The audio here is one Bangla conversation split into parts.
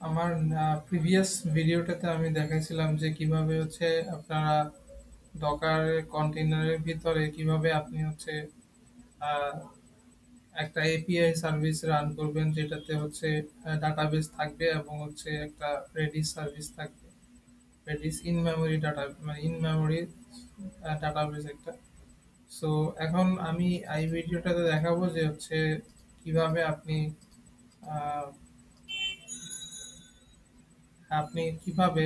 আমার প্রিভিয়াস ভিডিওটাতে আমি দেখাইছিলাম যে কিভাবে হচ্ছে আপনারা ডকার কন্টেইনারের ভিতরে কিভাবে আপনি হচ্ছে আহ, একটা এপিআই সার্ভিস রান করবেন, যেটাতে হচ্ছে ডাটাবেস থাকবে এবং হচ্ছে একটা রেডিস সার্ভিস থাকবে। রেডিস ইন মেমোরি ডাটা, মানে ইন মেমোরি ডাটাবেস একটা। সো এখন আমি এই ভিডিওটাতে দেখাবো যে হচ্ছে কিভাবে আপনি আহ, আপনি কিভাবে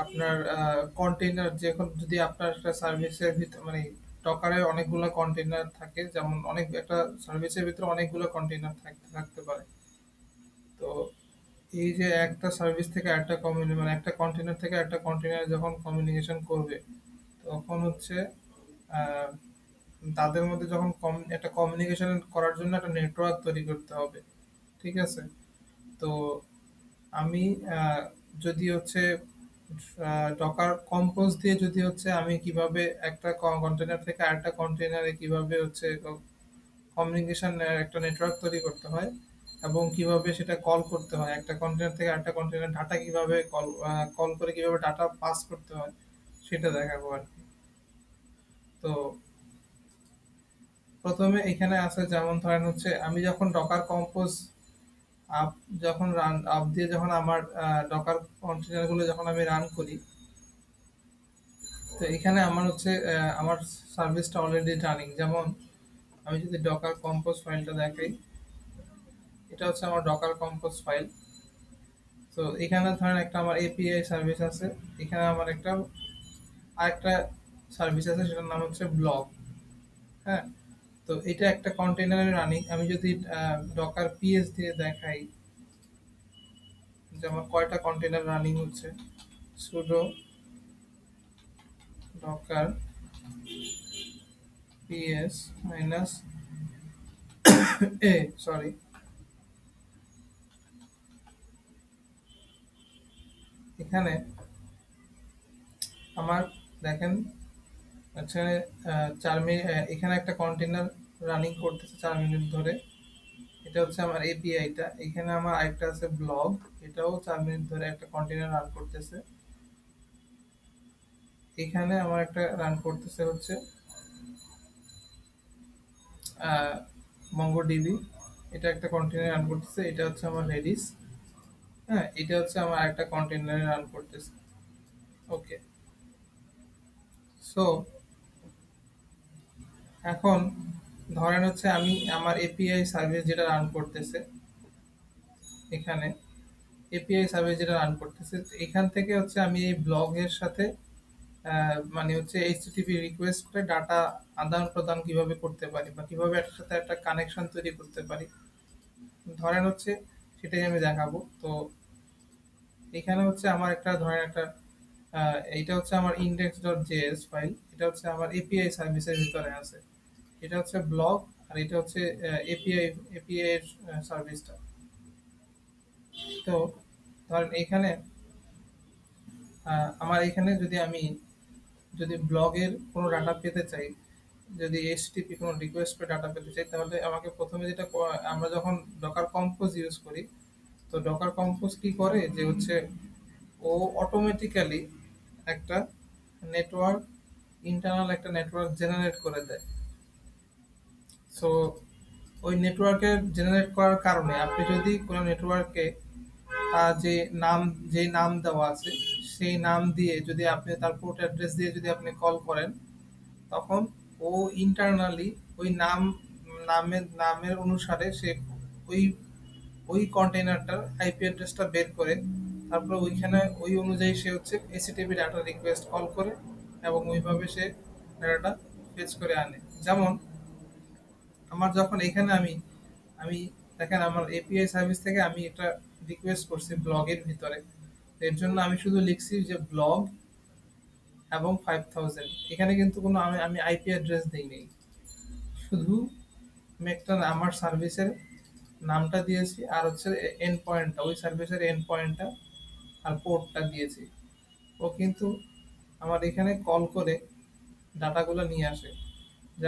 আপনার কন্টেইনার, যখন যদি আপনার একটা সার্ভিসের ভিতর মানে ডকারে অনেকগুলো কন্টেইনার থাকে, যেমন অনেক একটা সার্ভিসের ভিতরে অনেকগুলো কন্টেইনার থাকতে পারে। তো এই যে একটা সার্ভিস থেকে একটা মানে একটা কন্টেইনার থেকে একটা কন্টেইনার যখন কমিউনিকেশন করবে, তখন হচ্ছে আহ, তাদের মধ্যে যখন একটা কমিউনিকেশন করার জন্য একটা নেটওয়ার্ক তৈরি করতে হবে। ঠিক আছে? তো আমি যদি হচ্ছে ডকার কম্পোজ দিয়ে যদি হচ্ছে আমি কিভাবে একটা কন্টেনার থেকে আরেকটা কন্টেনারে কিভাবে হচ্ছে কমিউনিকেশন একটা নেটওয়ার্ক তৈরি করতে হয়, এবং কিভাবে সেটা কল করতে হয়, একটা কন্টেনার থেকে আরেকটা কন্টেনার ডাটা কিভাবে কল করে কিভাবে ডাটা পাস করতে হয়, সেটা দেখাবো আর কি। তো প্রথমে এখানে আছে, যেমন ধরেন হচ্ছে আমি যখন ডকার কম্পোজ আপ যখন রান আপ দিয়ে যখন আমার ডকার কন্টেনার গুলো যখন আমি রান করি, তো এখানে আমার হচ্ছে আমার সার্ভিসটা অলরেডি রানিং। যেমন আমি যদি ডকার কম্পোজ ফাইলটা দেখাই, এটা হচ্ছে আমার ডকার কম্পোজ ফাইল। তো এখানে ধরেন একটা আমার এপিআই সার্ভিস আছে, এখানে আমার একটা আরেকটা সার্ভিস আছে, সেটার নাম হচ্ছে ব্লগ। হ্যাঁ, তো এটা একটা কন্টেনারে রানিং। আমি যদি ডকার পিএস দিয়ে দেখাই যে আমার কয়টা কন্টেনার রানিং হচ্ছে, সুডো ডকার পিএস মাইনাস এ, সরি, এখানে আমার দেখেন, আচ্ছা, 4 মিনিট এখানে একটা কন্টেনার রানিং করতেছে 4 মিনিট ধরে। এটা হচ্ছে আমার এপিআইটা। এখানে আমার আরেকটা আছে ব্লগ, এটাও 4 মিনিট ধরে একটা কন্টেনার রান করতেছে। এখানে আমার একটা রান করতেছে হচ্ছে মঙ্গো ডিবি, এটা একটা কন্টেনার রান করতেছে। এটা হচ্ছে আমার রেডিস। হ্যাঁ, এটা হচ্ছে আমার আরেকটা কন্টেনারে রান করতেছে। ওকে। সো এখন ধরেন হচ্ছে আমি আমার এপিআই সার্ভিস যেটা রান করতেছে এখানে, এপিআই সার্ভিস যেটা রান করতেছে, তো এখান থেকে হচ্ছে আমি এই ব্লগের সাথে মানে হচ্ছে এইচটিটিপি রিকোয়েস্ট করে ডাটা আদান প্রদান কিভাবে করতে পারি, বা কিভাবে একটার সাথে একটা কানেকশন তৈরি করতে পারি, ধরেন হচ্ছে সেটাই আমি দেখাবো। তো এখানে হচ্ছে আমার একটা ধরেন একটা এইটা হচ্ছে আমার ইন্ডেক্স ডট জেএস ফাইল, এটা হচ্ছে আমার এপিআই সার্ভিসের ভিতরে আছে। এটা হচ্ছে ব্লগ, আর এটা হচ্ছে এপিআই এর সার্ভিসটা। তো ধরেন এখানে আমার এখানে যদি আমি যদি ব্লগের কোনো ডাটা পেতে চাই, যদি এইচটিপি কোনো রিকোয়েস্ট করে ডাটা পেতে চাই, তাহলে আমাকে প্রথমে যেটা আমরা যখন ডকার কম্পোজ ইউজ করি, তো ডকার কম্পোজ কি করে যে হচ্ছে ও অটোমেটিক্যালি একটা নেটওয়ার্ক, ইন্টারনাল একটা নেটওয়ার্ক জেনারেট করে দেয়। সো ওই নেটওয়ার্কের জেনারেট করার কারণে আপনি যদি কোনো নেটওয়ার্কে যে নাম, যে নাম দেওয়া আছে সেই নাম দিয়ে যদি আপনি তার পোর্ট অ্যাড্রেস দিয়ে যদি আপনি কল করেন, তখন ও ইন্টারনালি ওই নামের অনুসারে সে ওই ওই কন্টেইনারটার আইপি অ্যাড্রেসটা বের করে, তারপর ওইখানে ওই অনুযায়ী সে হচ্ছে এসটিপি ডাটা রিকোয়েস্ট কল করে, এবং ওইভাবে সে ডাটাটা ফেচ করে আনে। যেমন আমার যখন এখানে আমি আমি দেখেন আমার এপিআই সার্ভিস থেকে আমি এটা রিকোয়েস্ট করছি ব্লগের ভিতরে। এর জন্য আমি শুধু লিখছি যে ব্লগ এবং 5000, এখানে কিন্তু কোনো আমি আমি আইপি অ্যাড্রেস দিইনি, শুধু আমি একটা আমার সার্ভিসের নামটা দিয়েছি, আর হচ্ছে এন্ড পয়েন্টটা, ওই সার্ভিসের এন্ড পয়েন্টটা আর পোর্টটা দিয়েছি। ও কিন্তু আমার এখানে কল করে ডাটাগুলো নিয়ে আসে।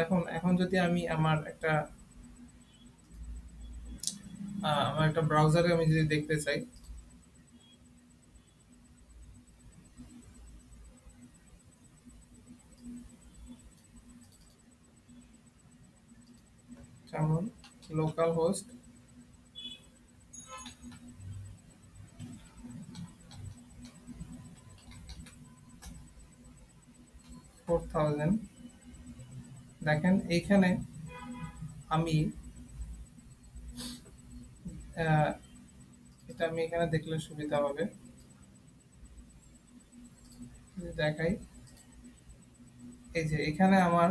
এখন এখন যদি আমি আমার একটা আমার একটা ব্রাউজারে আমি যদি দেখতে চাই, যেমন লোকাল হোস্ট 4000, দেখেন এইখানে আমি আহ, এটা আমি এখানে দেখলে সুবিধা হবে, যদি দেখাই, এই যে এখানে আমার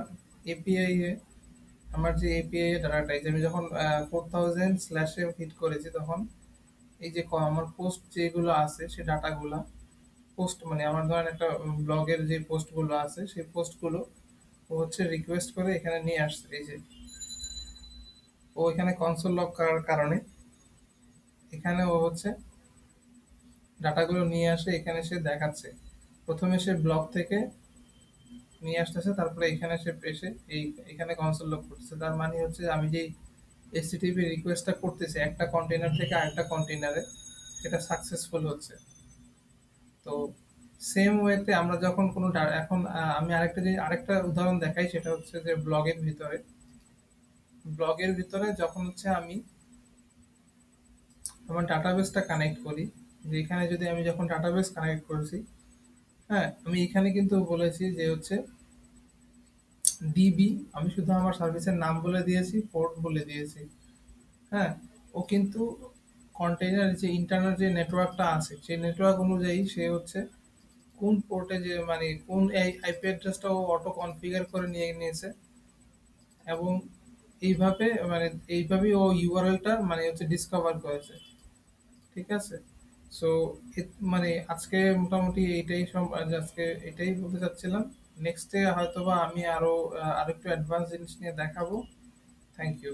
এপিআই এ, আমার যে এপিআই এর ডাটাটা, এই যে আমি যখন 4000 স্ল্যাশে হিট করেছি তখন এই যে আমার পোস্ট যেগুলো আছে সেই ডাটাগুলা, পোস্ট মানে আমার ধরেন একটা ব্লগের যে পোস্টগুলো আছে সেই পোস্টগুলো ও হচ্ছে রিকোয়েস্ট করে এখানে নিয়ে আসছে, এই যে ও এখানে কনসোল লক করার কারণে এখানে ও হচ্ছে ডাটাগুলো নিয়ে আসে, এখানে সে দেখাচ্ছে, প্রথমে সে ব্লগ থেকে নিয়ে আসতেছে, তারপরে এখানে সে এসে এই এখানে কনসোল লক করতেছে, তার মানে হচ্ছে আমি যে এইচটিটিপি রিকোয়েস্টটা করতেছি একটা কন্টেইনার থেকে আরেকটা কন্টেইনারে, এটা সাকসেসফুল হচ্ছে। তো সেম ওয়েতে আমরা যখন কোনো এখন আমি আরেকটা উদাহরণ দেখাই, সেটা হচ্ছে যে ব্লগের ভিতরে যখন হচ্ছে আমি আমার ডাটাবেসটা কানেক্ট করি, যে এখানে যদি আমি যখন ডাটাবেস কানেক্ট করেছি, হ্যাঁ আমি এখানে কিন্তু বলেছি যে হচ্ছে ডিবি, আমি শুধু আমার সার্ভিসের নাম বলে দিয়েছি, পোর্ট বলে দিয়েছি, হ্যাঁ ও কিন্তু কন্টেইনার যে ইন্টারনাল যে নেটওয়ার্কটা আছে সেই নেটওয়ার্ক অনুযায়ী সে হচ্ছে কোন পোর্টে যে মানে কোন আইপি অ্যাড্রেসটা ও অটো কনফিগার করে নিয়ে নিয়েছে, এবং এইভাবে মানে এইভাবেই ও ইউআরএলটা মানে হচ্ছে ডিসকভার করেছে। ঠিক আছে, সো মানে আজকে মোটামুটি এইটাই সব, আজকে এটাই বলতে চাচ্ছিলাম। নেক্সটে হয়তোবা আমি আরো একটু অ্যাডভান্স জিনিস নিয়ে দেখাবো। Thank you.